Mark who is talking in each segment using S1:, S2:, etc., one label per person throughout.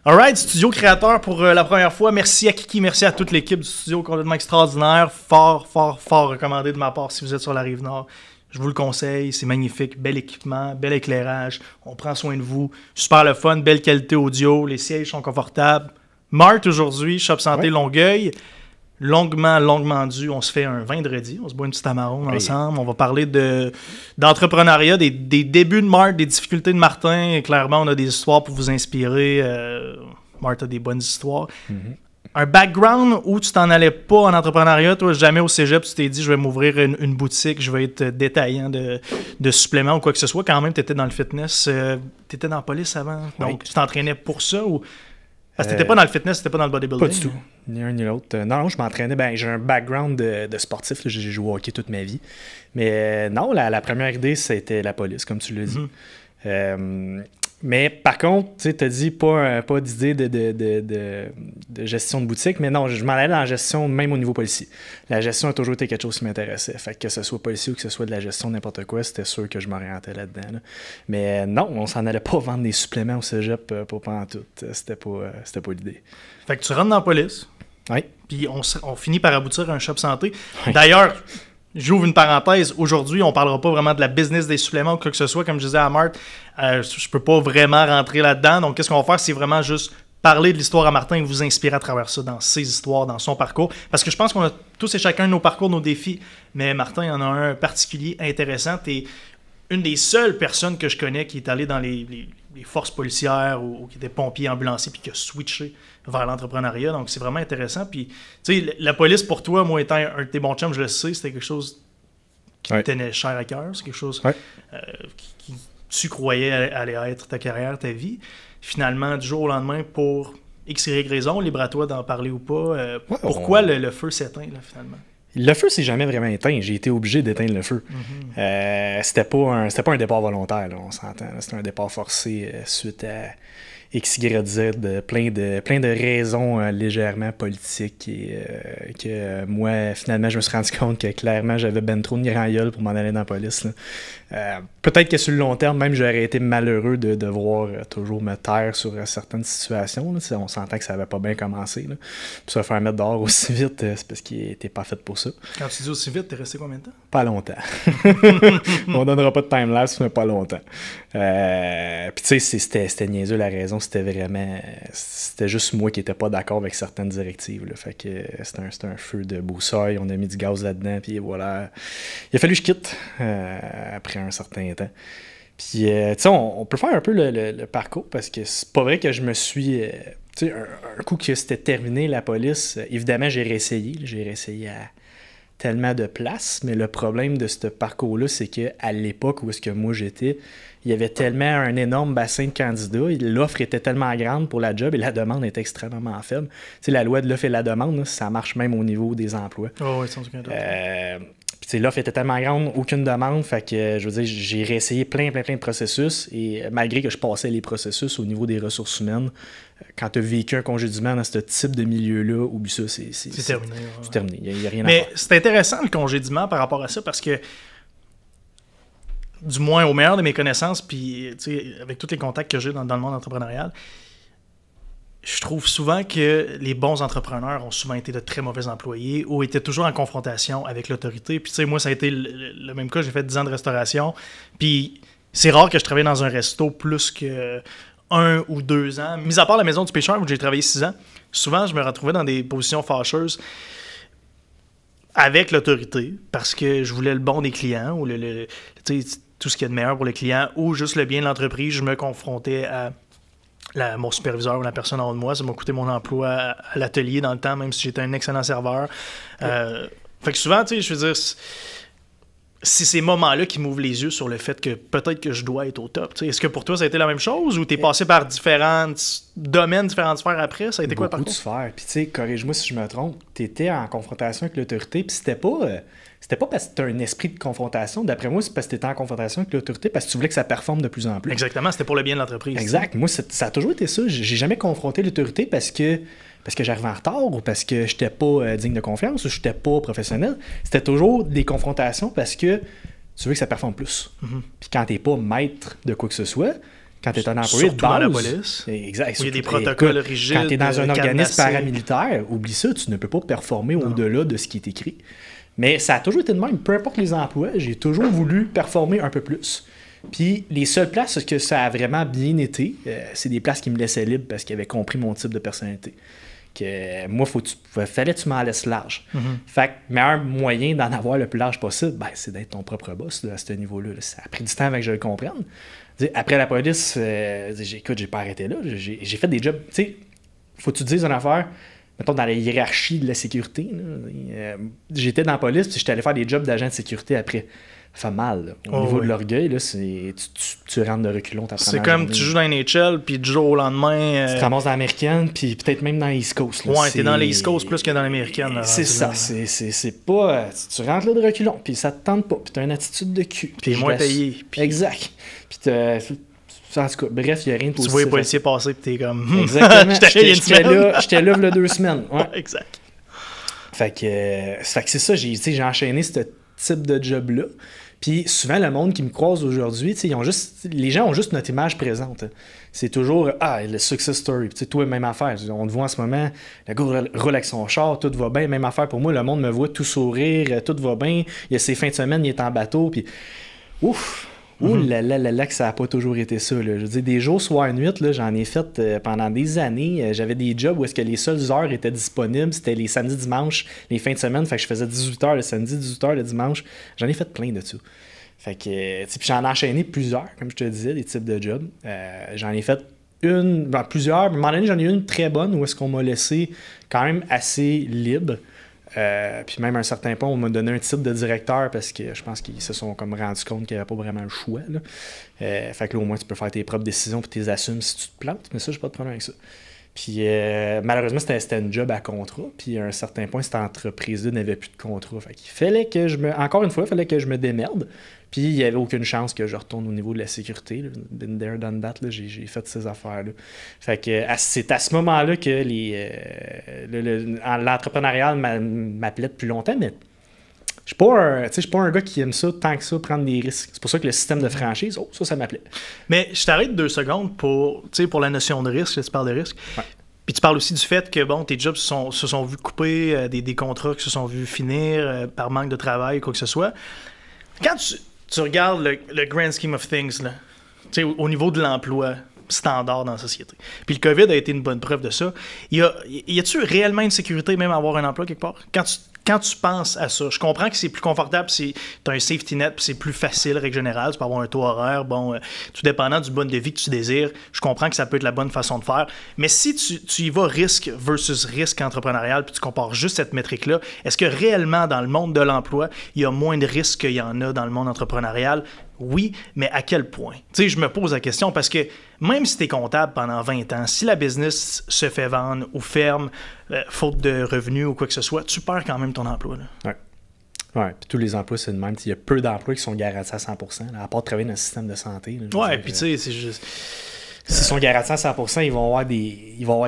S1: Alright, studio créateur pour la première fois. Merci à Kiki, merci à toute l'équipe du studio, complètement extraordinaire. Fort recommandé de ma part si vous êtes sur la Rive-Nord. Je vous le conseille, c'est magnifique, bel équipement, bel éclairage, on prend soin de vous, super le fun, belle qualité audio, les sièges sont confortables. Mart aujourd'hui, Shop Santé Longueuil, longuement dû, on se fait un vendredi, on se boit une petite amarone ensemble, on va parler d'entrepreneuriat, des débuts de Mart, des difficultés de Martin, et clairement on a des histoires pour vous inspirer, Mart a des bonnes histoires. Un background où tu t'en allais pas en entrepreneuriat, toi, jamais au cégep, tu t'es dit, je vais m'ouvrir une boutique, je vais être détaillant de suppléments ou quoi que ce soit. Quand même, tu étais dans le fitness, tu étais dans la police avant, donc tu t'entraînais pour ça ou... Parce que t'étais pas dans le fitness, t'étais pas dans le bodybuilding?
S2: Pas du tout, ni un ni l'autre. Non, je m'entraînais, j'ai un background de sportif, là, j'ai joué au hockey toute ma vie. Mais non, la première idée, c'était la police, comme tu l'as dit. Mais par contre, tu sais, t'as dit pas d'idée de gestion de boutique, mais non, je m'en allais dans la gestion même au niveau policier. La gestion a toujours été quelque chose qui m'intéressait. Fait que ce soit policier ou que ce soit de la gestion de n'importe quoi, c'était sûr que je m'orientais là-dedans. Là. Mais non, on s'en allait pas vendre des suppléments au cégep pour pas en tout. C'était pas l'idée.
S1: Fait que tu rentres dans la police.
S2: Oui.
S1: Puis on finit par aboutir à un shop santé. Oui. D'ailleurs, j'ouvre une parenthèse. Aujourd'hui, on ne parlera pas vraiment de la business des suppléments ou quoi que ce soit. Comme je disais à Marthe, je peux pas vraiment rentrer là-dedans. Donc, qu'est-ce qu'on va faire? C'est vraiment juste parler de l'histoire à Martin et vous inspirer à travers ça, dans ses histoires, dans son parcours. Parce que je pense qu'on a tous et chacun nos parcours, nos défis. Mais Martin, il y en a un particulier intéressant. Tu es une des seules personnes que je connais qui est allée dans les forces policières ou qui était pompier, ambulancier, puis qui a switché vers l'entrepreneuriat. Donc, c'est vraiment intéressant. Puis, tu sais, la police, pour toi, moi, étant un de tes bons chums, je le sais, c'était quelque chose qui me tenait cher à cœur. C'est quelque chose qui tu croyais allait être ta carrière, ta vie. Finalement, du jour au lendemain, pour X, Y raison, libre à toi d'en parler ou pas, pourquoi le feu s'éteint, là, finalement?
S2: Le feu s'est jamais vraiment éteint. J'ai été obligé d'éteindre le feu. C'était pas un départ volontaire, là, on s'entend. C'était un départ forcé suite à X, Y, Z, plein de raisons légèrement politiques et que moi, finalement, je me suis rendu compte que clairement, j'avais ben trop de grand gueule pour m'en aller dans la police. Peut-être que sur le long terme, même, j'aurais été malheureux de devoir toujours me taire sur certaines situations. Là. On s'entend que ça n'avait pas bien commencé. Là. Puis se faire mettre dehors aussi vite, c'est parce qu'il n'était pas fait pour ça.
S1: Quand tu dis aussi vite, t'es resté combien de temps?
S2: Pas longtemps. On donnera pas de time-lapse, mais pas longtemps. Puis tu sais, c'était niaiseux la raison. C'était juste moi qui n'étais pas d'accord avec certaines directives. Là. Fait que c'était un feu de broussailles. On a mis du gaz là-dedans, puis voilà. Il a fallu que je quitte après un certain temps. Puis, tu sais, on peut faire un peu le parcours parce que c'est pas vrai que je me suis... tu sais, un coup que c'était terminé, la police, évidemment, j'ai réessayé. J'ai réessayé à tellement de places, mais le problème de ce parcours-là, c'est qu'à l'époque où est-ce que moi j'étais, il y avait tellement un énorme bassin de candidats, l'offre était tellement grande pour la job et la demande était extrêmement faible. Tu sais, la loi de l'offre et de la demande, là, ça marche même au niveau des emplois.
S1: Oh, oui, sans aucun doute.
S2: Puis l'offre était tellement grande, aucune demande, fait que je veux dire, j'ai réessayé plein de processus et malgré que je passais les processus au niveau des ressources humaines, quand tu as vécu un congédiement dans ce type de milieu-là, oublie ça, c'est
S1: terminé.
S2: C'est terminé, il n'y a rien à faire.
S1: Mais c'est intéressant le congédiement par rapport à ça parce que du moins au meilleur de mes connaissances, puis avec tous les contacts que j'ai dans le monde entrepreneurial, je trouve souvent que les bons entrepreneurs ont souvent été de très mauvais employés ou étaient toujours en confrontation avec l'autorité. Puis tu sais, moi, ça a été le même cas. J'ai fait 10 ans de restauration. Puis c'est rare que je travaille dans un resto plus que 1 ou 2 ans. Mis à part la Maison du Pêcheur où j'ai travaillé 6 ans, souvent, je me retrouvais dans des positions fâcheuses avec l'autorité parce que je voulais le bon des clients ou tout ce qu'il y a de meilleur pour le client ou juste le bien de l'entreprise. Je me confrontais à mon superviseur ou la personne en haut de moi. Ça m'a coûté mon emploi à l'atelier dans le temps, même si j'étais un excellent serveur. Fait que souvent, tu sais, je veux dire, c'est ces moments-là qui m'ouvrent les yeux sur le fait que peut-être que je dois être au top. T'sais. Est-ce que pour toi, ça a été la même chose ou t'es passé par différents domaines, différentes sphères après? Ça a été quoi par contre?
S2: Beaucoup de sphères. Puis tu sais, corrige-moi si je me trompe, t'étais en confrontation avec l'autorité, puis c'était pas parce que tu as un esprit de confrontation. D'après moi, c'est parce que tu étais en confrontation avec l'autorité parce que tu voulais que ça performe de plus en plus.
S1: Exactement, c'était pour le bien de l'entreprise.
S2: Exact. Moi, ça a toujours été ça. J'ai jamais confronté l'autorité parce que j'arrivais en retard ou parce que j'étais pas digne de confiance ou j'étais pas professionnel. C'était toujours des confrontations parce que tu veux que ça performe plus. Puis quand t'es pas maître de quoi que ce soit, Quand tu es un employé de
S1: Surtout dans la
S2: base,
S1: police.
S2: exact,
S1: Où il y a des
S2: surtout-
S1: protocoles
S2: écoute,
S1: rigides.
S2: Quand tu es dans un organisme
S1: cadenassés.
S2: paramilitaire, oublie ça, tu ne peux pas performer au-delà de ce qui est écrit. Mais ça a toujours été de même. Peu importe les emplois, j'ai toujours voulu performer un peu plus. Puis les seules places que ça a vraiment bien été, c'est des places qui me laissaient libre parce qu'ils avaient compris mon type de personnalité. Que moi, fallait que tu m'en laisses large. Fait que le meilleur moyen d'en avoir le plus large possible, ben, c'est d'être ton propre boss là, à ce niveau-là. Là. Ça a pris du temps avant que je le comprenne. Après la police, écoute, j'ai pas arrêté là. J'ai fait des jobs. Tu sais, faut que tu te dises une affaire, mettons dans la hiérarchie de la sécurité. Là, j'étais dans la police, puis j'étais allé faire des jobs d'agent de sécurité après. Ça fait mal. Là. Au niveau de l'orgueil, là, tu rentres de reculons.
S1: C'est comme tu joues dans NHL, puis du jour au lendemain.
S2: Tu te ramasses dans l'américaine, puis peut-être même dans l'East Coast. Là.
S1: Ouais, t'es dans l'East Coast plus que dans l'américaine. Là,
S2: c'est ça. C'est pas. Tu rentres là de reculons, puis ça te tente pas, puis t'as une attitude de cul.
S1: Puis t'es moins payé.
S2: Puis... Exact. Puis en tout cas, bref, il n'y a rien de positif.
S1: Tu vois les policiers passer, puis t'es comme.
S2: Exactement. J'étais là il y a 2 semaines. Ouais.
S1: Exact.
S2: Fait que c'est ça, j'ai enchaîné ce type de job-là. Puis souvent, le monde qui me croise aujourd'hui, les gens ont juste notre image présente. C'est toujours le success story. Puis, toi, même affaire. On te voit en ce moment, le gars roule avec son char, tout va bien. Même affaire pour moi, le monde me voit tout sourire, tout va bien. Il y a ses fins de semaine, il est en bateau. Puis, ouf! Ouh là, que ça n'a pas toujours été ça. Là. Je veux dire, des jours, soir, nuit, là, j'en ai fait pendant des années. J'avais des jobs où est-ce que les seules heures étaient disponibles. C'était les samedis, dimanches, les fins de semaine. Fait que je faisais 18h le samedi, 18h le dimanche. J'en ai fait plein de ça. Fait que, puis j'en ai enchaîné plusieurs, comme je te disais, des types de jobs. J'en ai fait plusieurs. À un moment donné, j'en ai eu une très bonne où est-ce qu'on m'a laissé quand même assez libre. Puis même à un certain point, on m'a donné un titre de directeur parce que je pense qu'ils se sont comme rendus compte qu'il n'y avait pas vraiment le choix. Là. Fait que là, au moins, tu peux faire tes propres décisions et tu les assumes si tu te plantes. Mais ça, j'ai pas de problème avec ça. Puis malheureusement, c'était une job à contrat. Puis à un certain point, cette entreprise-là n'avait plus de contrat. Fait qu'il fallait que encore une fois, il fallait que je me démerde. Puis il n'y avait aucune chance que je retourne au niveau de la sécurité. Là. Been there, done that. Là. J'ai fait ces affaires-là. Fait que c'est à ce moment-là que l'entrepreneurial m'appelait depuis longtemps, mais je suis pas un gars qui aime ça tant que ça, prendre des risques. C'est pour ça que le système de franchise, ça m'appelait.
S1: Mais je t'arrête 2 secondes pour la notion de risque, tu parles de risque.
S2: Ouais.
S1: Puis tu parles aussi du fait que tes jobs se sont vus couper, des contrats qui se sont vus finir par manque de travail, quoi que ce soit. Quand tu regardes le grand scheme of things, là, au niveau de l'emploi standard dans la société, puis le COVID a été une bonne preuve de ça, y a-tu réellement une sécurité même à avoir un emploi quelque part? Quand tu penses à ça, je comprends que c'est plus confortable, tu as un safety net, puis c'est plus facile, règle générale, tu peux avoir un taux horaire, tout dépendant du mode de vie que tu désires, je comprends que ça peut être la bonne façon de faire, mais si tu y vas risque versus risque entrepreneurial, puis tu compares juste cette métrique-là, est-ce que réellement dans le monde de l'emploi, il y a moins de risques qu'il y en a dans le monde entrepreneurial? Oui, mais à quel point? Je me pose la question parce que même si tu es comptable pendant 20 ans, si la business se fait vendre ou ferme, faute de revenus ou quoi que ce soit, tu perds quand même ton emploi. Là.
S2: Ouais, puis tous les emplois, c'est le même. Il y a peu d'emplois qui sont garantis à 100%, là, à part travailler dans le système de santé.
S1: Là, puis tu sais, c'est juste...
S2: S'ils sont garantis à 100%, ils vont avoir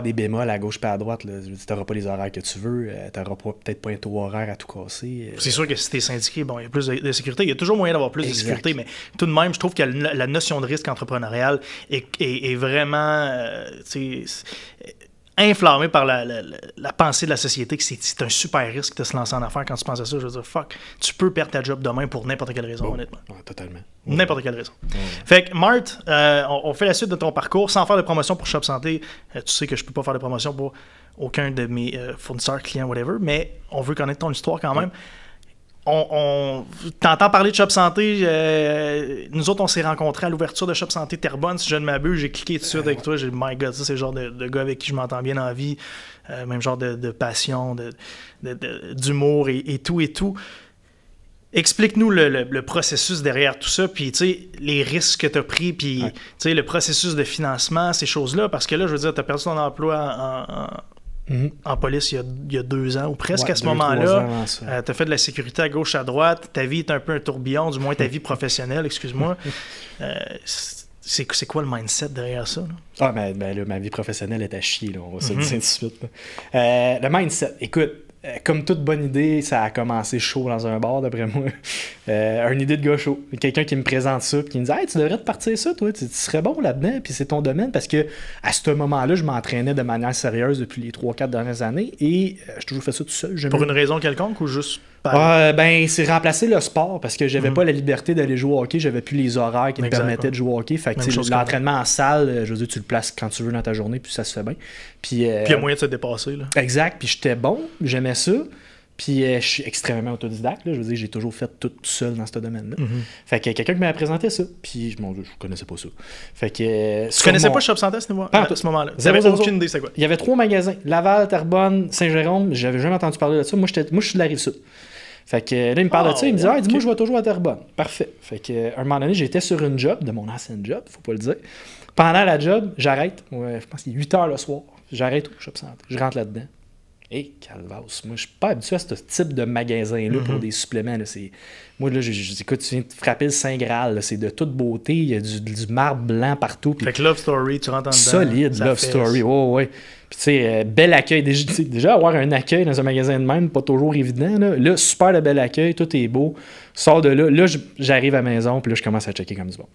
S2: des bémols à gauche et à droite. Tu n'auras pas les horaires que tu veux. Tu n'auras peut-être pas un taux horaire à tout casser.
S1: C'est sûr que si tu es syndiqué, il y a plus de sécurité. Il y a toujours moyen d'avoir plus de sécurité, mais tout de même, je trouve que la notion de risque entrepreneurial est vraiment inflammée par la pensée de la société que c'est un super risque de se lancer en affaires. Quand tu penses à ça, je veux dire, fuck, tu peux perdre ta job demain pour n'importe quelle raison, honnêtement.
S2: Ouais, totalement.
S1: N'importe quelle raison. Fait que, Marthe, on fait la suite de ton parcours sans faire de promotion pour Shop Santé. Tu sais que je peux pas faire de promotion pour aucun de mes fournisseurs, clients, whatever, mais on veut connaître ton histoire quand même. On t'entends parler de Shop Santé. Nous autres, on s'est rencontrés à l'ouverture de Shop Santé Terrebonne. Si je ne m'abuse, j'ai cliqué tout de suite avec toi. J'ai dit, my God, ça, c'est le genre de gars avec qui je m'entends bien dans la vie. Même genre de passion, d'humour et tout et tout. Explique-nous le processus derrière tout ça, puis les risques que tu as pris, puis le processus de financement, ces choses-là. Parce que là, je veux dire, tu as perdu ton emploi en police il y a 2 ans ou presque à ce moment-là. Tu as fait de la sécurité à gauche, à droite. Ta vie est un peu un tourbillon, du moins ta vie professionnelle, excuse-moi. C'est quoi le mindset derrière ça? Là?
S2: Ma vie professionnelle est à chier, là, on va se le dire tout de suite. Le mindset, écoute, comme toute bonne idée, ça a commencé chaud dans un bar, d'après moi. Une idée de gars chaud. Quelqu'un qui me présente ça, puis qui me dit « Hey, tu devrais te partir ça, toi, tu serais bon là-dedans, puis c'est ton domaine. » Parce que à ce moment-là, je m'entraînais de manière sérieuse depuis les 3-4 dernières années, et j'ai toujours fait ça tout seul.
S1: Pour une raison quelconque ou juste...
S2: C'est remplacer le sport, parce que j'avais pas la liberté d'aller jouer au hockey, j'avais plus les horaires qui me permettaient de jouer au hockey. Fait que l'entraînement en salle, je veux dire, tu le places quand tu veux dans ta journée, puis ça se fait bien. Puis il y a
S1: moyen de se dépasser. Là.
S2: Exact, puis j'étais bon, j'aimais ça. Puis je suis extrêmement autodidacte, là. Je veux dire, j'ai toujours fait tout seul dans ce domaine-là. Fait que quelqu'un qui m'a présenté ça, puis mon Dieu, je connaissais pas ça. Fait que
S1: tu connaissais pas Shop Santé à ce moment-là? J'avais aucune idée c'est quoi?
S2: Il y avait 3 magasins, Laval, Terrebonne, Saint-Jérôme, j'avais jamais entendu parler de ça. Moi, je suis de la Rive-Sud. Fait que là, il me parle de ça, il me dit « dis-moi, je vais toujours à Terrebonne. » Parfait. Fait que à un moment donné, j'étais sur une job, de mon ancienne job, faut pas le dire. Pendant la job, j'arrête, je pense qu'il est 8 h le soir, j'arrête au Shop Santé, je rentre là-dedans. Et calvasse, moi je suis pas habitué à ce type de magasin-là pour des suppléments. Là. Moi, là, écoute, tu viens de frapper le Saint Graal, là. C'est de toute beauté, il y a du marbre blanc partout.
S1: Fait que Love Story, tu rentres en dedans.
S2: Solide, Love Story, ouais. Puis tu sais, bel accueil. Déjà, avoir un accueil dans un magasin de même, pas toujours évident. Là, super de bel accueil, tout est beau. Sors de là. Là, j'arrive à la maison, puis là, je commence à checker comme du bon.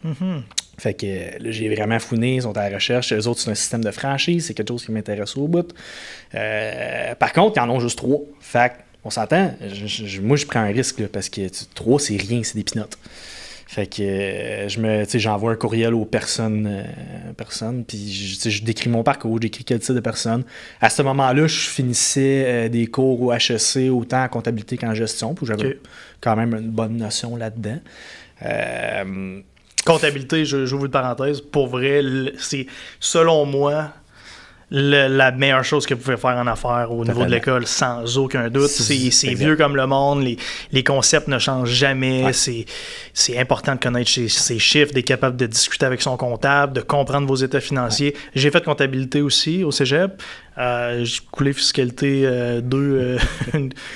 S2: Fait que là, j'ai vraiment fouiné, ils sont à la recherche. Eux autres, c'est un système de franchise, c'est quelque chose qui m'intéresse au bout. Par contre, ils en ont juste 3. Fait on s'entend, moi, je prends un risque, là, parce que 3, c'est rien, c'est des pinottes. Fait que j'envoie un courriel aux personnes, puis je décris mon parcours, j'écris quel type de personne. À ce moment-là, je finissais des cours au HEC, autant en comptabilité qu'en gestion, puis j'avais quand même une bonne notion là-dedans.
S1: Comptabilité, j'ouvre une parenthèse, pour vrai, c'est selon moi la meilleure chose que vous pouvez faire en affaires au niveau de l'école, sans aucun doute. C'est vieux comme le monde, les concepts ne changent jamais, c'est important de connaître ses chiffres, d'être capable de discuter avec son comptable, de comprendre vos états financiers. J'ai fait comptabilité aussi au cégep, j'ai coulé fiscalité 2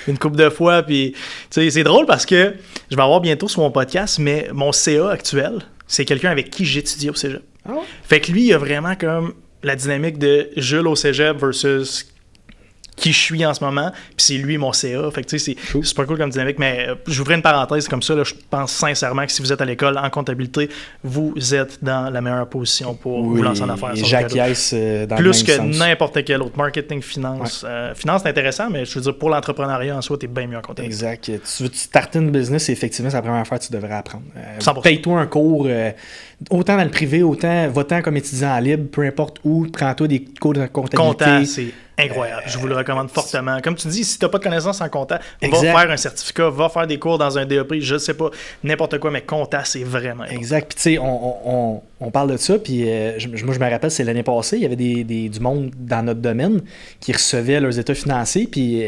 S1: une couple de fois, puis c'est drôle parce que je vais avoir bientôt sur mon podcast, mais mon CA actuel, c'est quelqu'un avec qui j'étudie au cégep. Fait que lui, il a vraiment comme la dynamique de Jules au cégep versus qui je suis en ce moment, puis c'est lui mon CA. Fait que tu sais, c'est super cool comme dynamique, mais j'ouvrais une parenthèse comme ça, là, je pense sincèrement que si vous êtes à l'école en comptabilité, vous êtes dans la meilleure position pour vous lancer en affaires.
S2: J'acquiesce dans
S1: plus
S2: le même
S1: que
S2: sens.
S1: n'importe quel autre. Marketing, finance. Finance, c'est intéressant, mais je veux dire, pour l'entrepreneuriat en soi, t'es bien mieux en comptabilité.
S2: Exact. Tu veux starter une business, effectivement, c'est la première affaire que tu devrais apprendre.
S1: 100%.
S2: Paye-toi un cours, autant dans le privé, va-t'en comme étudiant en libre, peu importe où, prends-toi des cours de comptabilité.
S1: Comptable, c'est incroyable. Je vous le recommande fortement. Comme tu dis, si tu n'as pas de connaissances en compta, va faire un certificat, va faire des cours dans un DEP, je ne sais pas, n'importe quoi, mais compta, c'est vraiment important.
S2: Exact. Puis tu sais, on parle de ça, puis moi je me rappelle, c'est l'année passée, il y avait du monde dans notre domaine qui recevait leurs états financiers, puis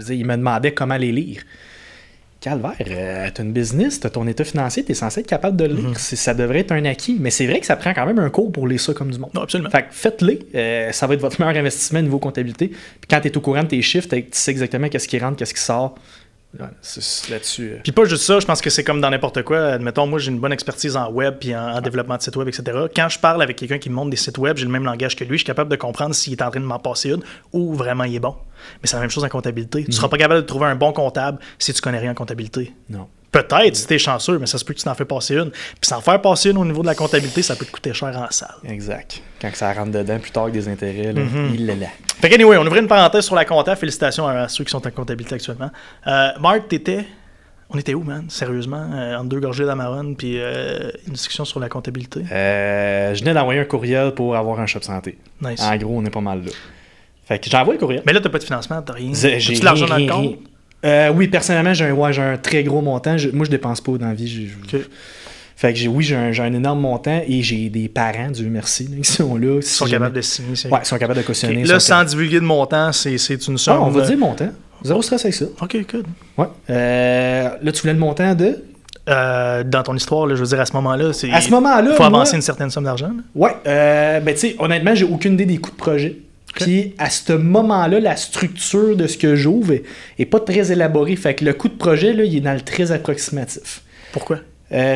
S2: ils me demandaient comment les lire. Calvaire, t'as une business, t'as ton état financier, t'es censé être capable de le lire. Ça devrait être un acquis. Mais c'est vrai que ça prend quand même un cours pour lire ça comme du monde.
S1: Non, absolument.
S2: Fait que faites-les. Ça va être votre meilleur investissement niveau comptabilité. Puis quand t'es au courant de tes chiffres, tu sais exactement qu'est-ce qui rentre, qu'est-ce qui sort. C'est là-dessus.
S1: Puis pas juste ça, je pense que c'est comme dans n'importe quoi. Admettons, moi j'ai une bonne expertise en web puis en développement de sites web, etc. Quand je parle avec quelqu'un qui me montre des sites web, j'ai le même langage que lui, je suis capable de comprendre s'il est en train de m'en passer une ou vraiment il est bon. Mais c'est la même chose en comptabilité. Tu seras pas capable de trouver un bon comptable si tu connais rien en comptabilité.
S2: Non.
S1: Peut-être si t'es chanceux, mais ça se peut que tu t'en fais passer une. Puis s'en faire passer une au niveau de la comptabilité, ça peut te coûter cher en salle.
S2: Exact. Quand ça rentre dedans, plus tard avec des intérêts, là, il est là.
S1: Fait que anyway, on ouvrait une parenthèse sur la compta. Félicitations à ceux qui sont en comptabilité actuellement. Marc, on était où, man? Sérieusement? Entre 2 gorgées d'Amarone puis une discussion sur la comptabilité?
S2: Je venais d'envoyer un courriel pour avoir un shop santé.
S1: Nice.
S2: En gros, on est pas mal là. Fait que j'ai envoyé le courriel.
S1: Mais là, t'as pas de financement, t'as rien.
S2: J'ai
S1: de l'argent dans le compte?
S2: Oui, personnellement, j'ai un très gros montant. Moi, je dépense pas dans la vie. Fait que j'ai un énorme montant et j'ai des parents, Dieu merci, là, qui sont là.
S1: Ils sont capables de signer.
S2: Ouais, ils sont capables de cautionner.
S1: Là, sans divulguer de montant, c'est une somme.
S2: On va dire montant. Zéro stress avec ça.
S1: OK, good.
S2: Ouais. Là, tu voulais le montant de...
S1: Dans ton histoire, là, je veux dire, à ce moment-là,
S2: il
S1: faut avancer une certaine somme d'argent. Là.
S2: Ouais. Ben, tu sais, honnêtement, j'ai aucune idée des coûts de projet. Puis à ce moment-là, la structure de ce que j'ouvre est pas très élaborée. Fait que le coût de projet, là, il est dans le très approximatif.
S1: Pourquoi?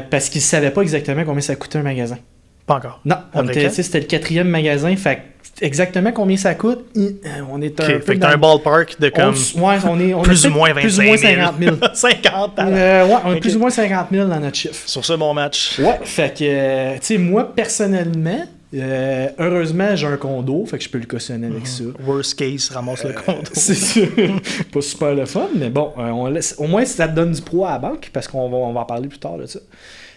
S2: Parce qu'ils ne savaient pas exactement combien ça coûtait un magasin.
S1: Pas encore.
S2: Non, c'était le 4e magasin. Fait exactement combien ça coûte, on est
S1: fait que t'as un ballpark de comme
S2: on
S1: plus ou moins 25 000.
S2: 50 000.
S1: 50
S2: on est plus ou moins 50 000 dans notre chiffre.
S1: Sur ce bon match.
S2: Ouais, fait que, tu sais, moi, personnellement, heureusement, j'ai un condo, fait que je peux le cautionner avec ça.
S1: Worst case, ramasse le condo.
S2: C'est sûr. Pas super le fun, mais bon, au moins, ça te donne du poids à la banque, parce qu'on va en parler plus tard de ça.